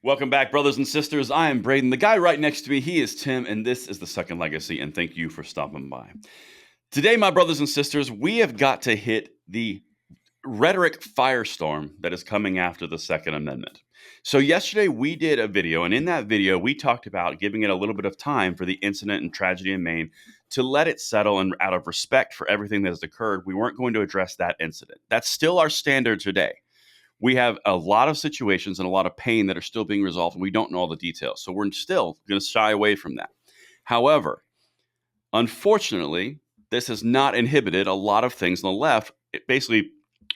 Welcome back, brothers and sisters. I am Braden. The guy right next to me, he is Tim, and this is The Second Legacy, and thank you for stopping by. Today, my brothers and sisters, we have got to hit the rhetoric firestorm that is coming after the Second Amendment. So yesterday, we did a video, and in that video, we talked about giving it a little bit of time for the incident and tragedy in Maine to let it settle, and out of respect for everything that has occurred, we weren't going to address that incident. That's still our standard today. We have a lot of situations and a lot of pain that are still being resolved, and we don't know all the details. So we're still going to shy away from that. However, unfortunately, this has not inhibited a lot of things on the left, basically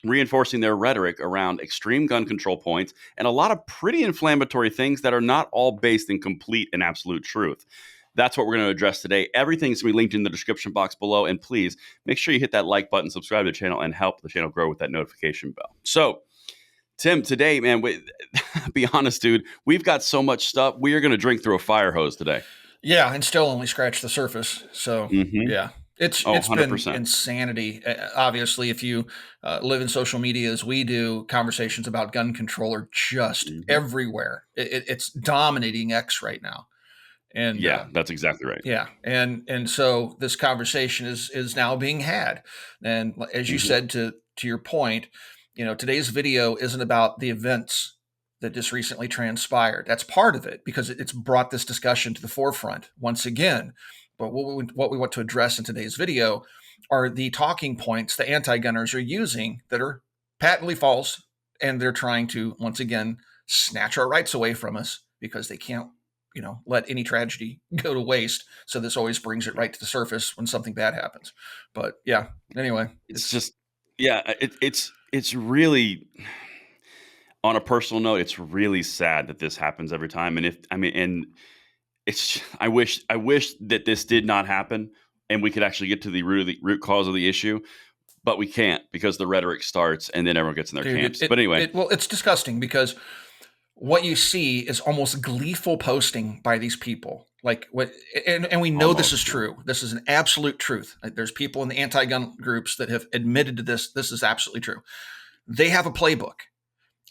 reinforcing their rhetoric around extreme gun control points and a lot of pretty inflammatory things that are not all based in complete and absolute truth. That's what we're going to address today. Everything's going to be linked in the description box below. And please make sure you hit that like button, subscribe to the channel, and help the channel grow with that notification bell. So, Tim, today, man, be honest, dude, we've got so much stuff. We are going to drink through a fire hose today. Yeah, and still only scratch the surface. So, yeah, it's been insanity. Obviously, if you live in social media as we do, conversations about gun control are just everywhere. It's dominating X right now. And yeah, that's exactly right. Yeah, and so this conversation is now being had. And as you said, to your point, you know, today's video isn't about the events that just recently transpired. That's part of it because it's brought this discussion to the forefront once again. But what we want to address in today's video are the talking points the anti-gunners are using that are patently false, and they're trying to, once again, snatch our rights away from us because they can't, you know, let any tragedy go to waste. So this always brings it right to the surface when something bad happens. But yeah, anyway, it's just, yeah, it's really, on a personal note, it's really sad that this happens every time. And I wish that this did not happen and we could actually get to the root cause of the issue, but we can't because the rhetoric starts and then everyone gets in their camps. But anyway, it's disgusting because what you see is almost gleeful posting by these people. Like what, and we know this is true. This is an absolute truth. Like, there's people in the anti-gun groups that have admitted to this. This is absolutely true. They have a playbook.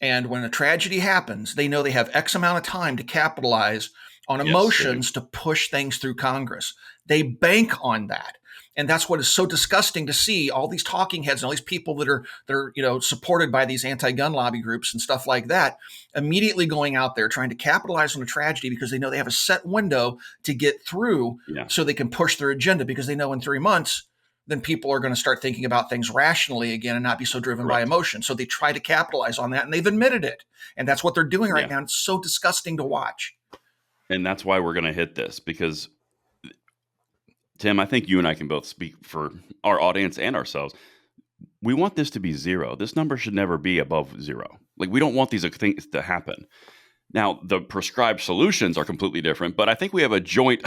And when a tragedy happens, they know they have X amount of time to capitalize on emotions to push things through Congress. They bank on that. And that's what is so disgusting to see, all these talking heads and all these people that are you know, supported by these anti-gun lobby groups and stuff like that, immediately going out there trying to capitalize on a tragedy because they know they have a set window to get through so they can push their agenda, because they know in 3 months, then people are going to start thinking about things rationally again and not be so driven by emotion. So they try to capitalize on that, and they've admitted it. And that's what they're doing right now. It's so disgusting to watch. And that's why we're going to hit this, because Tim, I think you and I can both speak for our audience and ourselves. We want this to be zero. This number should never be above zero. Like, we don't want these things to happen. Now, the prescribed solutions are completely different, but I think we have a joint,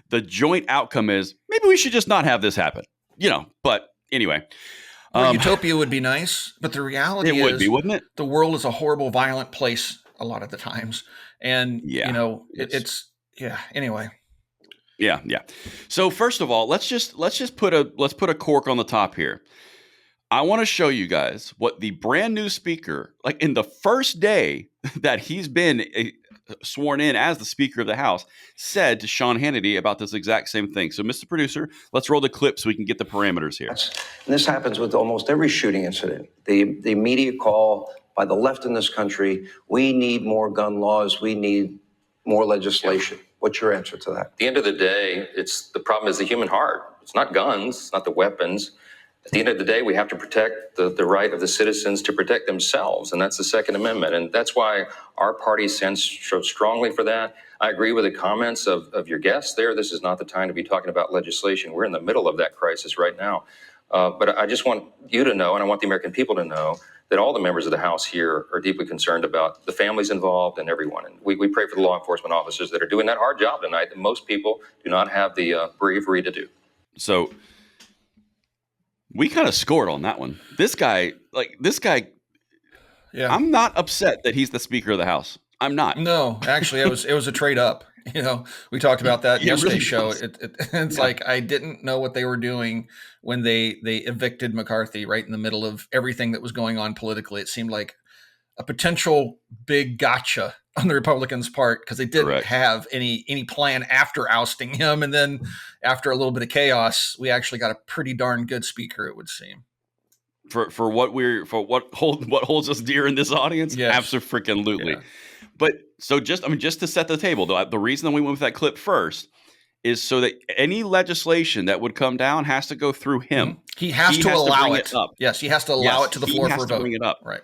the joint outcome is maybe we should just not have this happen, you know, but anyway. Utopia would be nice, but the reality would be, wouldn't it? The world is a horrible, violent place a lot of the times. And, you know, anyway. Yeah. So first of all, let's put a cork on the top here. I want to show you guys what the brand new speaker, like in the first day that he's been sworn in as the Speaker of the House, said to Sean Hannity about this exact same thing. So, Mr. Producer, let's roll the clip so we can get the parameters here. And this happens with almost every shooting incident. The immediate call by the left in this country: we need more gun laws. We need more legislation. What's your answer to that? At the end of the day, the problem is the human heart. It's not guns, it's not the weapons. At the end of the day, we have to protect the right of the citizens to protect themselves, and that's the Second Amendment. And that's why our party stands so strongly for that. I agree with the comments of your guests there. This is not the time to be talking about legislation. We're in the middle of that crisis right now. But I just want you to know, and I want the American people to know, that all the members of the House here are deeply concerned about the families involved and everyone. And we pray for the law enforcement officers that are doing that hard job tonight that most people do not have the bravery to do. So we kind of scored on that one. This guy, I'm not upset that he's the Speaker of the House. I'm not. No, actually, it was a trade up. You know, we talked about that yesterday's show. It's like, I didn't know what they were doing when they evicted McCarthy right in the middle of everything that was going on politically. It seemed like a potential big gotcha on the Republicans' part, because they didn't Correct. have any plan after ousting him. And then after a little bit of chaos, we actually got a pretty darn good speaker, it would seem. For what holds us dear in this audience, Yes. absolutely. Yeah. But so just to set the table, the reason that we went with that clip first is so that any legislation that would come down has to go through him. He has to allow bring it. up. Yes, he has to allow it to the floor for a vote. Bring it up. Right.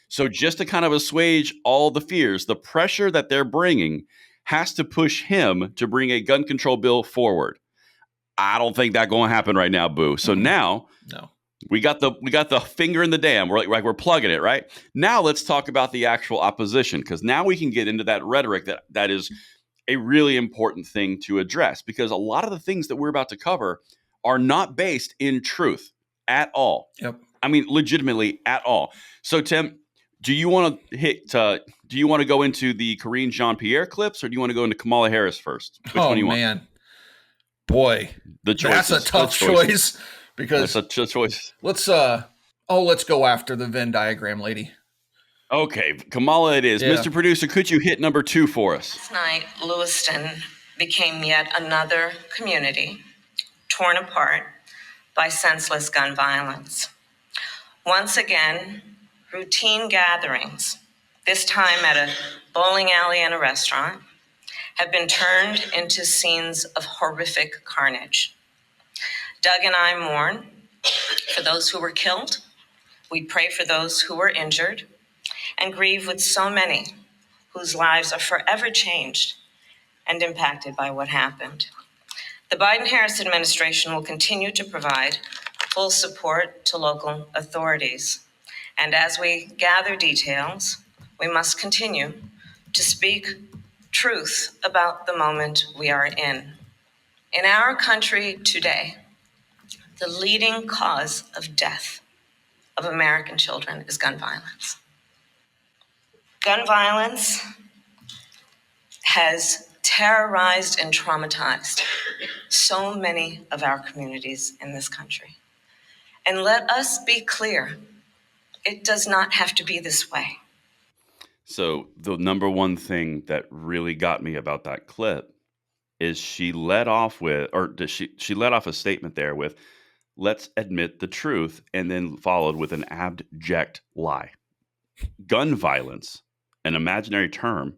So just to kind of assuage all the fears, the pressure that they're bringing has to push him to bring a gun control bill forward. I don't think that's going to happen right now, Boo. So now No. we got the finger in the dam. We're plugging it right now. Let's talk about the actual opposition, because now we can get into that rhetoric that is a really important thing to address, because a lot of the things that we're about to cover are not based in truth at all. Yep. I mean, legitimately at all. So, Tim, do you want to go into the Karine Jean-Pierre clips, or do you want to go into Kamala Harris first? Which one do you want? Man. Boy, That's a tough choice, because that's a choice. let's go after the Venn diagram lady. Okay, Kamala it is. Yeah. Mr. Producer, could you hit number 2 for us? Last night, Lewiston became yet another community torn apart by senseless gun violence. Once again, routine gatherings, this time at a bowling alley and a restaurant, have been turned into scenes of horrific carnage. Doug and I mourn for those who were killed. We pray for those who were injured, and grieve with so many whose lives are forever changed and impacted by what happened. The Biden-Harris administration will continue to provide full support to local authorities. And as we gather details, we must continue to speak truth about the moment we are in. In our country today, the leading cause of death of American children is gun violence. Gun violence has terrorized and traumatized so many of our communities in this country. And let us be clear, it does not have to be this way. So the number one thing that really got me about that clip is she let off a statement there with, let's admit the truth, and then followed with an abject lie. Gun violence, an imaginary term,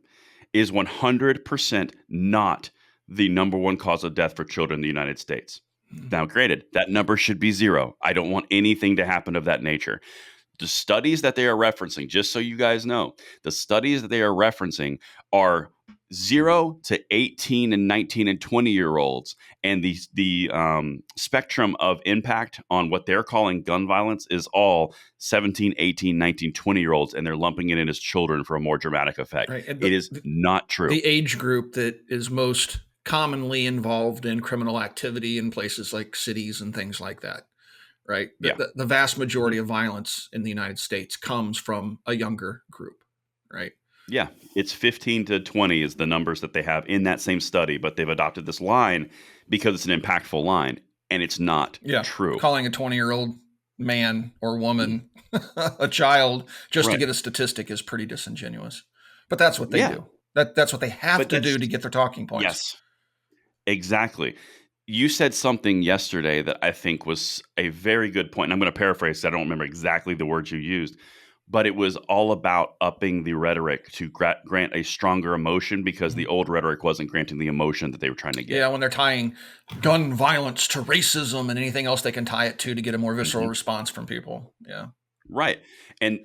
is 100% not the number one cause of death for children in the United States. Now, granted, that number should be 0. I don't want anything to happen of that nature. The studies that they are referencing, just so you guys know, the studies that they are referencing are 0 to 18 and 19 and 20-year-olds. And the spectrum of impact on what they're calling gun violence is all 17, 18, 19, 20-year-olds, and they're lumping it in as children for a more dramatic effect. Right. It is not true. The age group that is most commonly involved in criminal activity in places like cities and things like that. Right. The vast majority of violence in the United States comes from a younger group. Right. Yeah. It's 15 to 20 is the numbers that they have in that same study, but they've adopted this line because it's an impactful line, and it's not true. Calling a 20-year-old man or woman a child just to get a statistic is pretty disingenuous. But that's what they do. That's what they have to do to get their talking points. Yes, exactly. You said something yesterday that I think was a very good point. And I'm going to paraphrase. I don't remember exactly the words you used, but it was all about upping the rhetoric to grant a stronger emotion, because the old rhetoric wasn't granting the emotion that they were trying to get. Yeah, when they're tying gun violence to racism and anything else they can tie it to get a more visceral response from people. Yeah. Right. And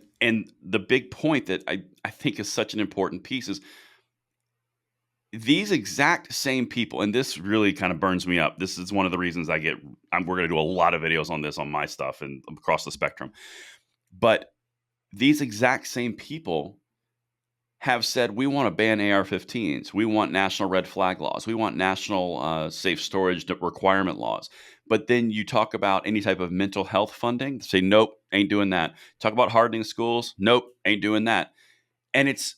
the big point that I think is such an important piece is these exact same people, and this really kind of burns me up. This is one of the reasons we're going to do a lot of videos on this on my stuff and across the spectrum. But these exact same people have said, we want to ban AR-15s. We want national red flag laws. We want national safe storage requirement laws. But then you talk about any type of mental health funding, say, nope, ain't doing that. Talk about hardening schools. Nope, ain't doing that. And it's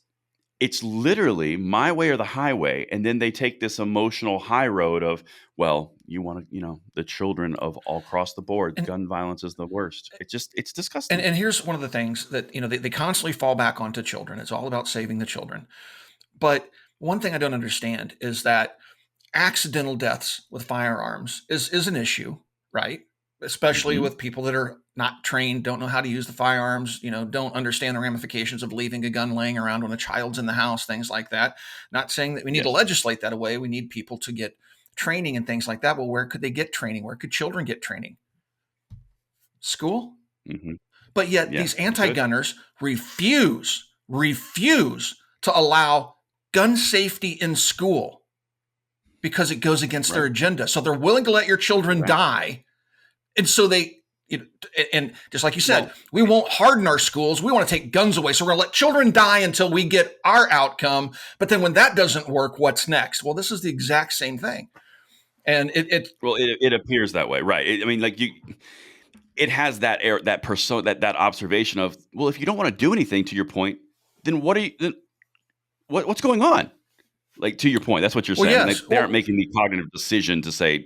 it's literally my way or the highway. And then they take this emotional high road of, well, you want to, the children of all across the board, gun violence is the worst. It's disgusting. And here's one of the things that, they constantly fall back onto children. It's all about saving the children. But one thing I don't understand is that accidental deaths with firearms is an issue, right? Especially with people that are not trained, don't know how to use the firearms, don't understand the ramifications of leaving a gun laying around when a child's in the house, things like that. Not saying that we need to legislate that away. We need people to get training and things like that. Well, where could they get training? Where could children get training? School? But yet these anti-gunners refuse to allow gun safety in school because it goes against their agenda. So they're willing to let your children die. And so they, and just like you said, we won't harden our schools. We want to take guns away. So we're going to let children die until we get our outcome. But then when that doesn't work, what's next? Well, this is the exact same thing. And it appears that way. Right. It has that air, that persona, that observation of, well, if you don't want to do anything, to your point, then what's going on? Like, to your point, that's what you're saying. Yes. They aren't making the cognitive decision to say,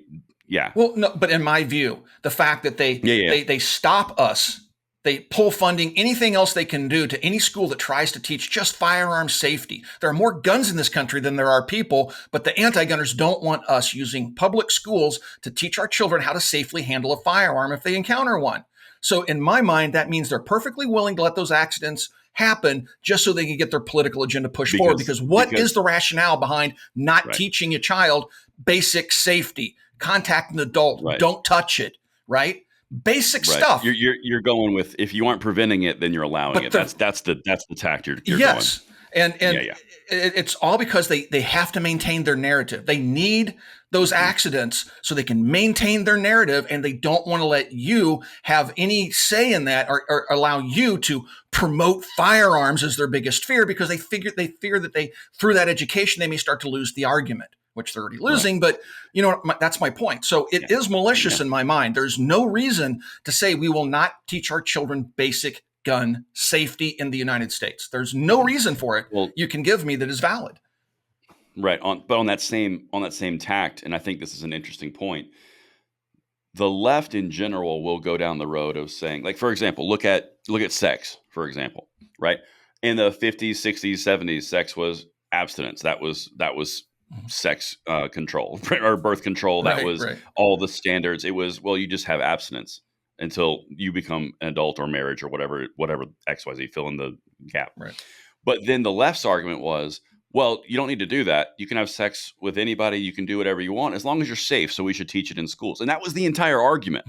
yeah. Well, no, but in my view, the fact that they stop us, they pull funding, anything else they can do to any school that tries to teach just firearm safety. There are more guns in this country than there are people, but the anti-gunners don't want us using public schools to teach our children how to safely handle a firearm if they encounter one. So in my mind, that means they're perfectly willing to let those accidents happen just so they can get their political agenda pushed forward. Because what is the rationale behind not teaching a child basic safety? Contact an adult, don't touch it, right? Basic stuff. You're going with, if you aren't preventing it, then you're allowing it. That's the tact you're going. And it's all because they have to maintain their narrative. They need those accidents so they can maintain their narrative, and they don't want to let you have any say in that or allow you to promote firearms as their biggest fear, because they fear that through that education they may start to lose the argument, which they're already losing. But that's my point. So it is malicious in my mind. There's no reason to say we will not teach our children basic gun safety in the United States. There's no reason for it. Well, you can give me that is valid. Right. But on that same tact, and I think this is an interesting point, the left in general will go down the road of saying, like, for example, look at sex, for example, right? In the 50s, 60s, 70s, sex was abstinence. That was sex control or birth control. That was all the standards. It was, well, you just have abstinence until you become an adult or marriage or whatever XYZ, fill in the gap. Right. But then the left's argument was, well, you don't need to do that. You can have sex with anybody. You can do whatever you want as long as you're safe. So we should teach it in schools. And that was the entire argument.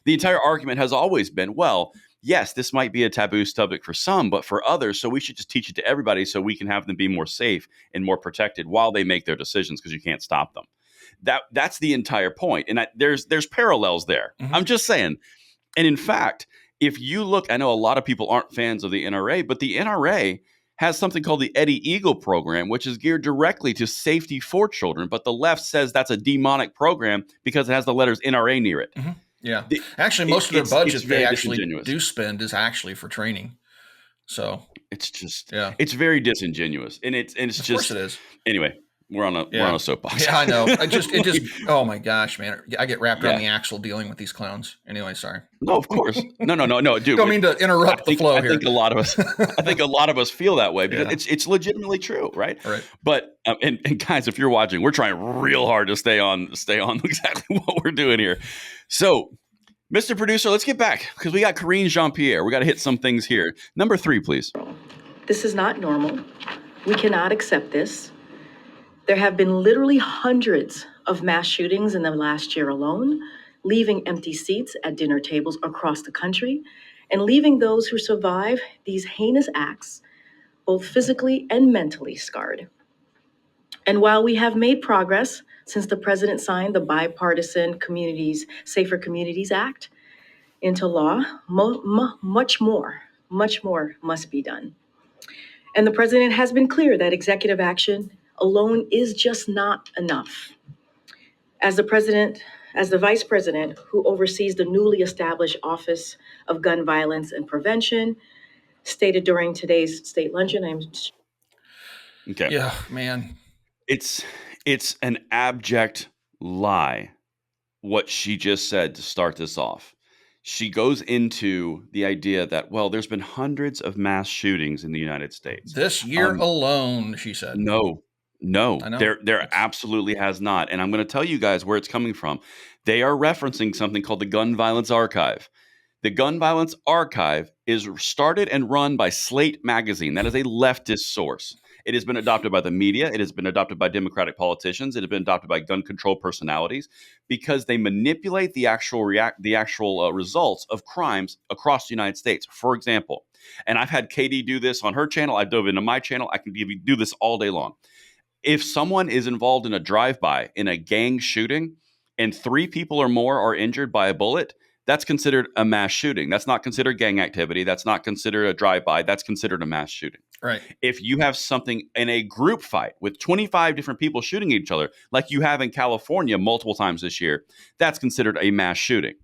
The entire argument has always been, well, yes, this might be a taboo subject for some, but for others, so we should just teach it to everybody so we can have them be more safe and more protected while they make their decisions, because you can't stop them. That's the entire point. And there's parallels there. I'm just saying. And in fact, if you look, I know a lot of people aren't fans of the NRA, but the NRA has something called the Eddie Eagle program, which is geared directly to safety for children. But the left says that's a demonic program because it has the letters NRA near it. Yeah. Actually, most of their budget they actually do spend is actually for training. So it's just, it's very disingenuous. And it's of just, course it is. Anyway, we're on a soapbox. Yeah, I know. It just, oh my gosh, man. I get wrapped around the axle dealing with these clowns. Anyway, sorry. No, of course. No, dude. Don't mean to interrupt the flow here. I think a lot of us feel that way because it's legitimately true, right? Right. But and guys, if you're watching, we're trying real hard to stay on exactly what we're doing here. So, Mr. Producer, let's get back because we got Karine Jean-Pierre. We got to hit some things here. Number 3, please. This is not normal. We cannot accept this. There have been literally hundreds of mass shootings in the last year alone, leaving empty seats at dinner tables across the country and leaving those who survive these heinous acts both physically and mentally scarred. And while we have made progress since the president signed the bipartisan Safer Communities Act into law, much more must be done. And the president has been clear that executive action alone is just not enough. As the vice president who oversees the newly established Office of Gun Violence and Prevention, stated during today's state luncheon, Okay. Yeah, man. It's an abject lie what she just said to start this off. She goes into the idea that, well, there's been hundreds of mass shootings in the United States. This year alone, she said. No, I know. there absolutely has not. And I'm going to tell you guys where it's coming from. They are referencing something called the Gun Violence Archive. The Gun Violence Archive is started and run by Slate Magazine. That is a leftist source. It has been adopted by the media. It has been adopted by Democratic politicians. It has been adopted by gun control personalities because they manipulate the actual results of crimes across the United States. For example, and I've had Katie do this on her channel. I've dove into my channel. I can do this all day long. If someone is involved in a drive-by in a gang shooting and 3 people or more are injured by a bullet, that's considered a mass shooting. That's not considered gang activity. That's not considered a drive-by. That's considered a mass shooting. Right. If you have something in a group fight with 25 different people shooting each other, like you have in California multiple times this year, that's considered a mass shooting.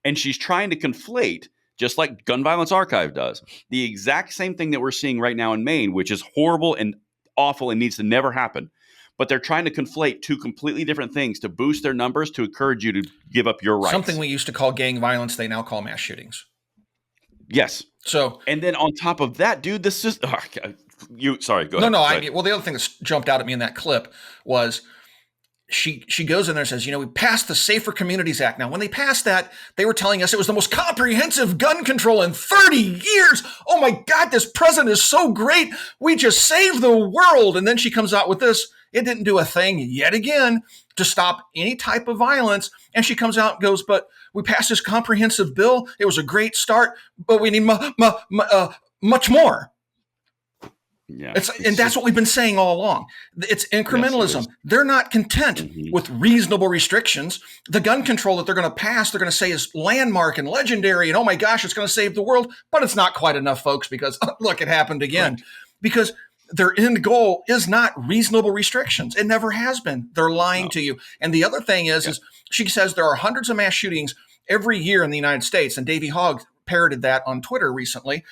And she's trying to conflate, just like Gun Violence Archive does, the exact same thing that we're seeing right now in Maine, which is horrible and awful and needs to never happen. But they're trying to conflate 2 completely different things to boost their numbers, to encourage you to give up your rights. Something we used to call gang violence, they now call mass shootings. Yes. So, and then on top of that, dude, this is sorry, go ahead. No, well, the other thing that jumped out at me in that clip was she goes in there and says, we passed the Safer Communities Act. Now, when they passed that, they were telling us it was the most comprehensive gun control in 30 years. Oh my God, this president is so great. We just saved the world. And then she comes out with this. It didn't do a thing yet again to stop any type of violence. And she comes out and goes, but we passed this comprehensive bill. It was a great start, but we need much more. Yeah, and that's what we've been saying all along. It's incrementalism. Yes, they're not content with reasonable restrictions. The gun control that they're going to pass, they're going to say is landmark and legendary. And oh my gosh, it's going to save the world. But it's not quite enough, folks, because look, it happened again. Right. Because their end goal is not reasonable restrictions. It never has been. They're lying to you. And the other thing is she says there are hundreds of mass shootings every year in the United States. And Davey Hogg parroted that on Twitter recently.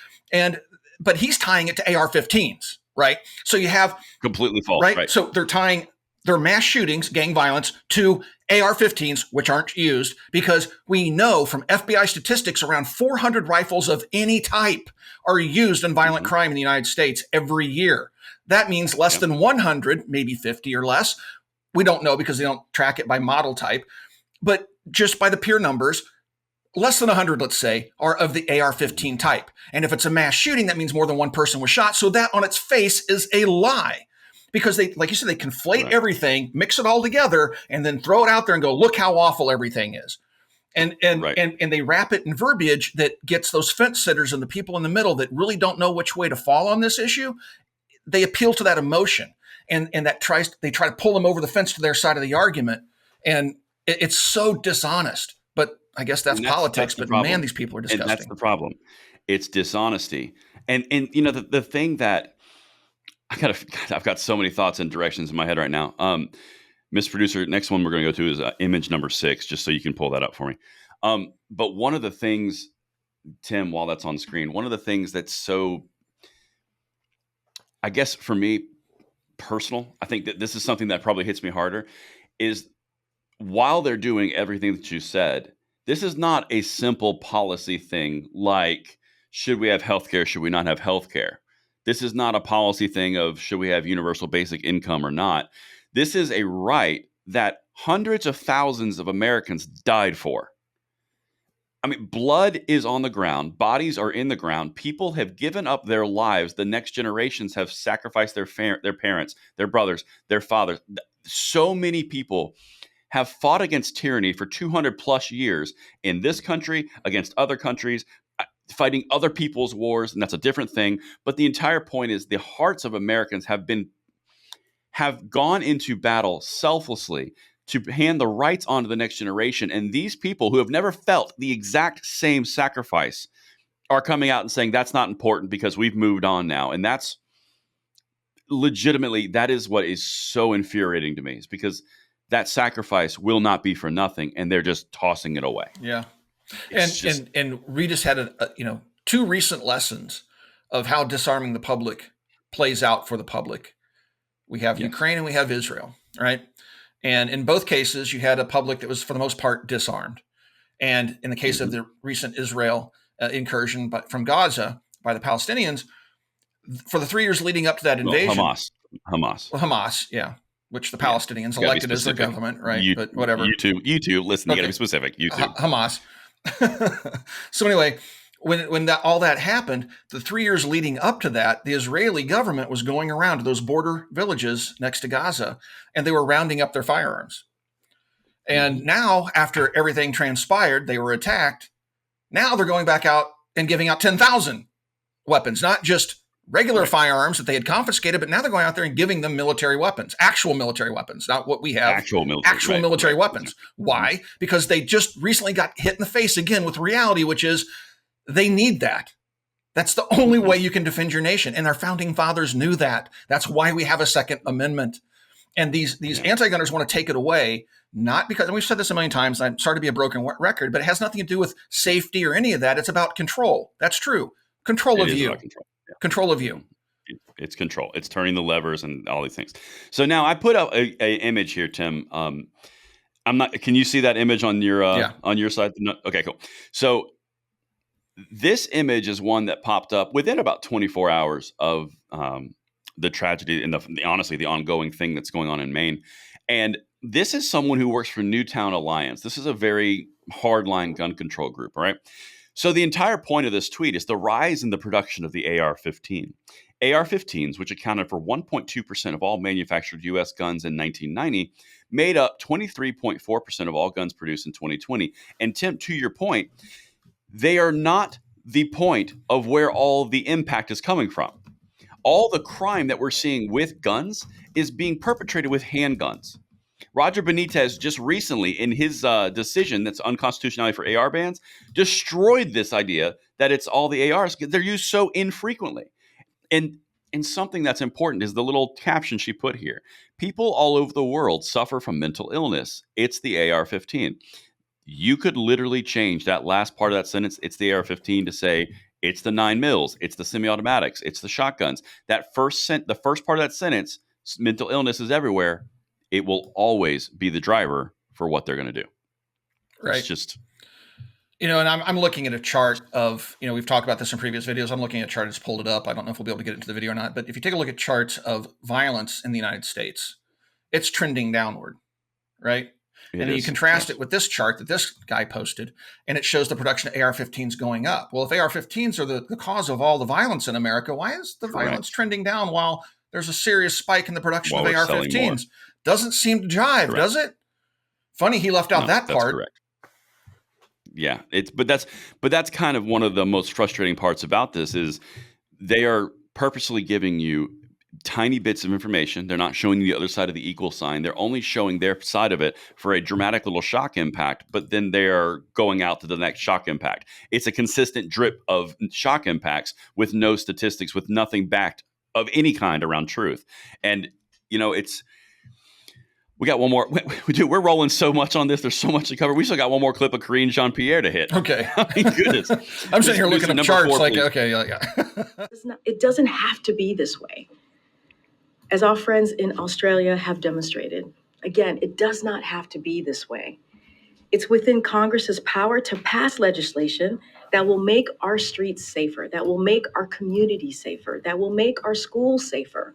But he's tying it to AR-15s, right? So you have completely false, right? So they're tying their mass shootings, gang violence, to AR-15s, which aren't used, because we know from FBI statistics around 400 rifles of any type are used in violent crime in the United States every year. That means less than 100, maybe 50 or less. We don't know because they don't track it by model type, but just by the pure numbers, less than 100, let's say, are of the AR-15 type. And if it's a mass shooting, that means more than one person was shot. So that on its face is a lie, because they, like you said, they conflate everything, mix it all together, and then throw it out there and go, look how awful everything is. And they wrap it in verbiage that gets those fence sitters and the people in the middle that really don't know which way to fall on this issue. They appeal to that emotion, and they try to pull them over the fence to their side of the argument. And it's so dishonest. But I guess that's politics. But man, these people are disgusting. And that's the problem. It's dishonesty. And the thing that I've got so many thoughts and directions in my head right now. Miss Producer, next one we're going to go to is image number 6, just so you can pull that up for me. But one of the things, Tim, while that's on screen, one of the things that's so, I guess for me, personal, I think that this is something that probably hits me harder, is while they're doing everything that you said, this is not a simple policy thing like, should we have healthcare, should we not have healthcare? This is not a policy thing of, should we have universal basic income or not? This is a right that hundreds of thousands of Americans died for. I mean, blood is on the ground. Bodies are in the ground. People have given up their lives. The next generations have sacrificed their parents, their brothers, their fathers. So many people have fought against tyranny for 200 plus years in this country, against other countries, fighting other people's wars, and that's a different thing. But the entire point is the hearts of Americans have gone into battle selflessly to hand the rights on to the next generation. And these people who have never felt the exact same sacrifice are coming out and saying that's not important because we've moved on now. And that's legitimately, that is what is so infuriating to me, is because that sacrifice will not be for nothing, and they're just tossing it away. Yeah. And we just had two recent lessons of how disarming the public plays out for the public. We have Ukraine and we have Israel, right? And in both cases, you had a public that was, for the most part, disarmed. And in the case of the recent Israel incursion from Gaza by the Palestinians, for the 3 years leading up to that invasion, Hamas, yeah, which the Palestinians elected as their government, right? But whatever. You too. Listen, you got to be specific. You too. Hamas. So anyway, when all that happened, the 3 years leading up to that, the Israeli government was going around to those border villages next to Gaza, and they were rounding up their firearms. And now, after everything transpired, they were attacked. Now they're going back out and giving out 10,000 weapons, not just regular firearms that they had confiscated, but now they're going out there and giving them military weapons, actual military weapons, not what we have, actual military weapons. Why? Because they just recently got hit in the face again with reality, which is they need that. That's the only way you can defend your nation. And our founding fathers knew that. That's why we have a Second Amendment. And these anti-gunners want to take it away, not because, and we've said this a million times, I'm sorry to be a broken record, but it has nothing to do with safety or any of that. It's about control. That's true. Control of you. Control of you. It's control. It's turning the levers and all these things. So now I put up a image here, Tim. I'm not. Can you see that image on your on your side? No, okay, cool. So this image is one that popped up within about 24 hours of the tragedy and honestly the ongoing thing that's going on in Maine. And this is someone who works for Newtown Alliance. This is a very hardline gun control group, right? So the entire point of this tweet is the rise in the production of the AR-15. AR-15s, which accounted for 1.2% of all manufactured U.S. guns in 1990, made up 23.4% of all guns produced in 2020. And Tim, to your point, they are not the point of where all the impact is coming from. All the crime that we're seeing with guns is being perpetrated with handguns. Roger Benitez just recently, in his decision that's unconstitutionality for AR bans, destroyed this idea that it's all the ARs. They're used so infrequently. And something that's important is the little caption she put here. People all over the world suffer from mental illness. It's the AR-15. You could literally change that last part of that sentence, it's the AR-15, to say it's the 9mm, it's the semi-automatics, it's the shotguns. The first part of that sentence, mental illness is everywhere. It will always be the driver for what they're going to do. Right. It's just, and I'm looking at a chart of, we've talked about this in previous videos. I'm looking at a chart. It's pulled it up. I don't know if we'll be able to get into the video or not, but if you take a look at charts of violence in the United States, it's trending downward, right? And then you contrast it with this chart that this guy posted, and it shows the production of AR-15s going up. Well, if AR-15s are the cause of all the violence in America, why is the violence trending down while there's a serious spike in the production of AR-15s? Doesn't seem to jive, does it? Funny he left out that part. Correct. Yeah, but that's kind of one of the most frustrating parts about this is they are purposely giving you tiny bits of information. They're not showing you the other side of the equal sign. They're only showing their side of it for a dramatic little shock impact, but then they're going out to the next shock impact. It's a consistent drip of shock impacts with no statistics, with nothing backed of any kind around truth. And, we got one more. We're rolling so much on this. There's so much to cover. We still got one more clip of Karine Jean-Pierre to hit. Okay. I mean, goodness. I'm sitting here looking at charts 4, like, okay, yeah. It doesn't have to be this way. As our friends in Australia have demonstrated, again, it does not have to be this way. It's within Congress's power to pass legislation that will make our streets safer, that will make our communities safer, that will make our schools safer.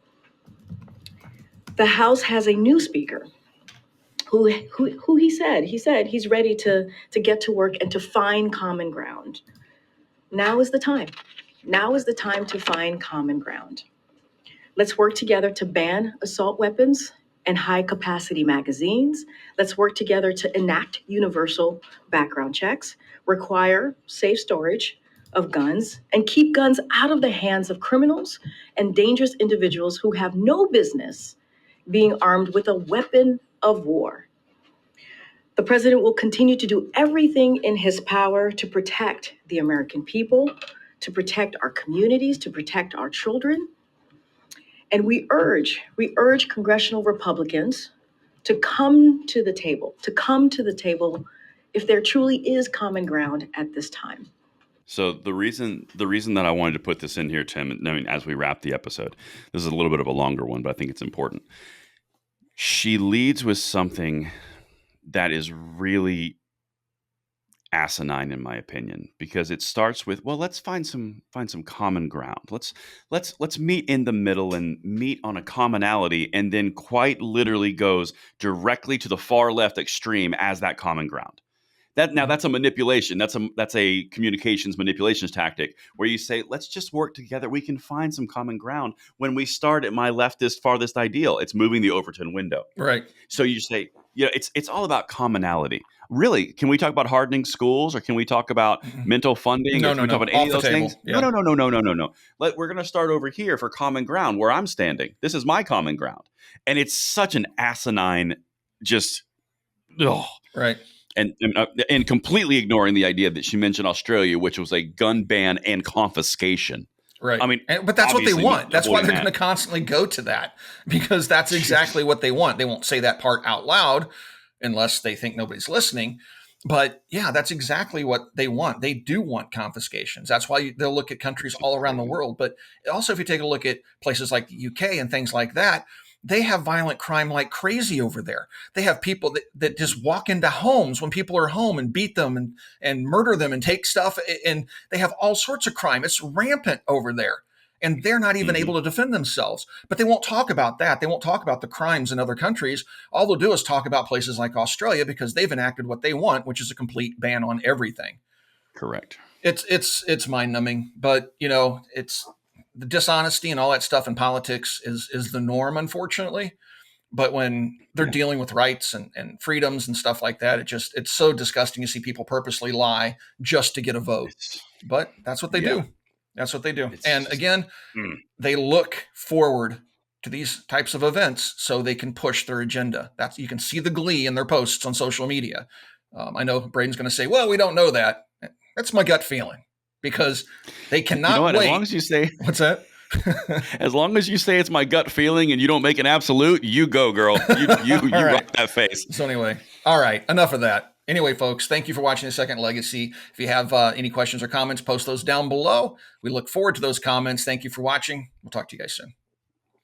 The House has a new speaker who he said he's ready to get to work and to find common ground. Now is the time. Now is the time to find common ground. Let's work together to ban assault weapons and high-capacity magazines. Let's work together to enact universal background checks, require safe storage of guns, and keep guns out of the hands of criminals and dangerous individuals who have no business being armed with a weapon of war. The president will continue to do everything in his power to protect the American people, to protect our communities, to protect our children. And we urge congressional Republicans to come to the table if there truly is common ground at this time. So the reason that I wanted to put this in here, Tim, I mean, as we wrap the episode, this is a little bit of a longer one, but I think it's important. She leads with something that is really asinine, in my opinion, because it starts with, well, let's find some common ground. Let's meet in the middle and meet on a commonality, and then quite literally goes directly to the far left extreme as that common ground. That's a manipulation. That's a communications manipulations tactic where you say, let's just work together. We can find some common ground when we start at my leftist farthest ideal. It's moving the Overton window. Right. So you say, it's all about commonality. Really, can we talk about hardening schools, or can we talk about mental funding? No, or can we talk about any of those things? Yeah. No. We're going to start over here for common ground where I'm standing. This is my common ground. And it's such an asinine, just, Right. And completely ignoring the idea that she mentioned Australia, which was a gun ban and confiscation. Right. I mean, but that's what they want. That's why they're that. going to constantly go to that, because that's exactly what they want. They won't say that part out loud unless they think nobody's listening. But yeah, that's exactly what they want. They do want confiscations. That's why they'll look at countries all around the world. But also, if you take a look at places like the UK and things like that, they have violent crime like crazy over there. They have people that just walk into homes when people are home and beat them and murder them and take stuff. And they have all sorts of crime. It's rampant over there. And they're not even able to defend themselves. But they won't talk about that. They won't talk about the crimes in other countries. All they'll do is talk about places like Australia, because they've enacted what they want, which is a complete ban on everything. Correct. It's mind-numbing. But, it's the dishonesty and all that stuff in politics is the norm, unfortunately. But when they're dealing with rights and freedoms and stuff like that, it's so disgusting to see people purposely lie just to get a vote. But that's what they do. That's what they do. And again, they look forward to these types of events so they can push their agenda. You can see the glee in their posts on social media. I know Braden's going to say, well, we don't know that. That's my gut feeling, because they cannot wait. As long as you say, what's that? As long as you say it's my gut feeling and you don't make an absolute, you go, girl. You right. rock that face. So anyway, all right, enough of that. Anyway, folks, thank you for watching The Second Legacy. If you have any questions or comments, post those down below. We look forward to those comments. Thank you for watching. We'll talk to you guys soon.